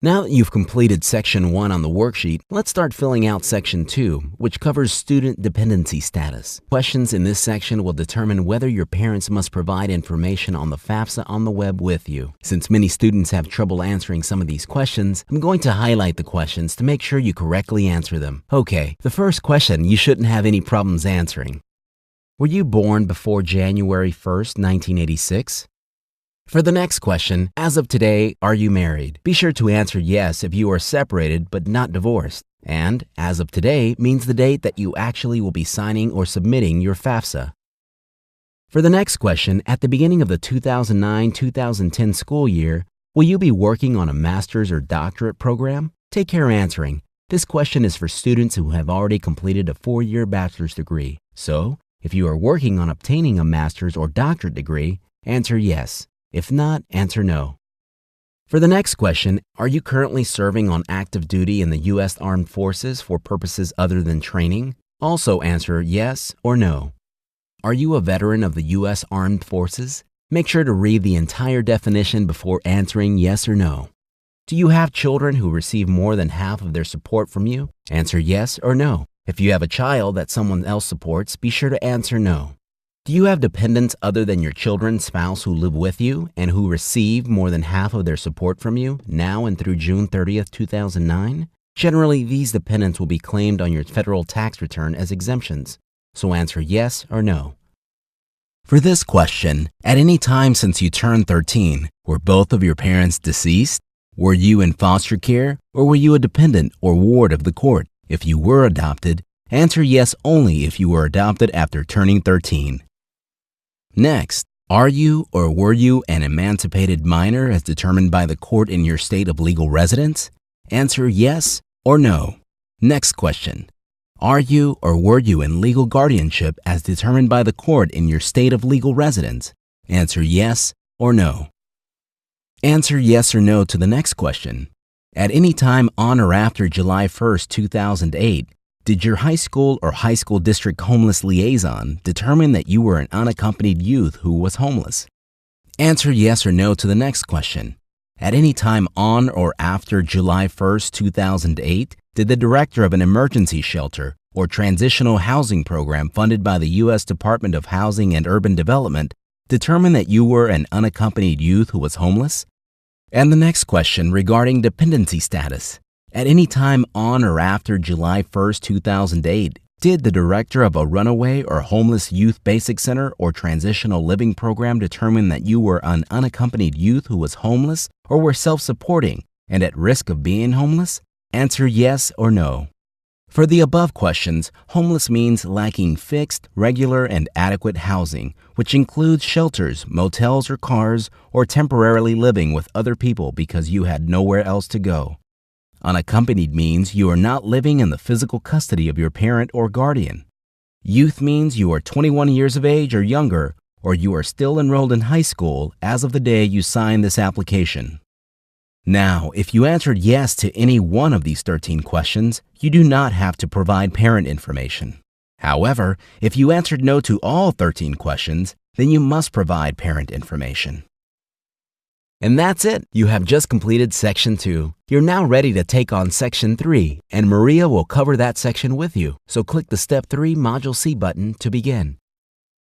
Now that you've completed Section 1 on the worksheet, let's start filling out Section 2, which covers student dependency status. Questions in this section will determine whether your parents must provide information on the FAFSA on the web with you. Since many students have trouble answering some of these questions, I'm going to highlight the questions to make sure you correctly answer them. Okay, the first question you shouldn't have any problems answering. Were you born before January 1st, 1986? For the next question, as of today, are you married? Be sure to answer yes if you are separated but not divorced. And as of today means the date that you actually will be signing or submitting your FAFSA. For the next question, at the beginning of the 2009-2010 school year, will you be working on a master's or doctorate program? Take care answering. This question is for students who have already completed a 4-year bachelor's degree. So, if you are working on obtaining a master's or doctorate degree, answer yes. If not, answer no. For the next question, are you currently serving on active duty in the U.S. Armed Forces for purposes other than training? Also answer yes or no. Are you a veteran of the U.S. Armed Forces? Make sure to read the entire definition before answering yes or no. Do you have children who receive more than half of their support from you? Answer yes or no. If you have a child that someone else supports, be sure to answer no. Do you have dependents other than your children's spouse who live with you and who receive more than half of their support from you now and through June 30th, 2009? Generally, these dependents will be claimed on your federal tax return as exemptions, so answer yes or no. For this question, at any time since you turned 13, were both of your parents deceased? Were you in foster care, or were you a dependent or ward of the court? If you were adopted, answer yes only if you were adopted after turning 13. Next, are you or were you an emancipated minor as determined by the court in your state of legal residence? Answer yes or no. Next question. Are you or were you in legal guardianship as determined by the court in your state of legal residence? Answer yes or no. Answer yes or no to the next question. At any time on or after July 1st, 2008, did your high school or high school district homeless liaison determine that you were an unaccompanied youth who was homeless? Answer yes or no to the next question. At any time on or after July 1st, 2008, did the director of an emergency shelter or transitional housing program funded by the U.S. Department of Housing and Urban Development determine that you were an unaccompanied youth who was homeless? And the next question regarding dependency status. At any time on or after July 1st, 2008, did the director of a runaway or homeless youth basic center or transitional living program determine that you were an unaccompanied youth who was homeless or were self-supporting and at risk of being homeless? Answer yes or no. For the above questions, homeless means lacking fixed, regular, and adequate housing, which includes shelters, motels or cars, or temporarily living with other people because you had nowhere else to go. Unaccompanied means you are not living in the physical custody of your parent or guardian. Youth means you are 21 years of age or younger, or you are still enrolled in high school as of the day you signed this application. Now, if you answered yes to any one of these 13 questions, you do not have to provide parent information. However, if you answered no to all 13 questions, then you must provide parent information. And that's it. You have just completed Section 2. You're now ready to take on Section 3, and Maria will cover that section with you. So click the Step 3 Module C button to begin.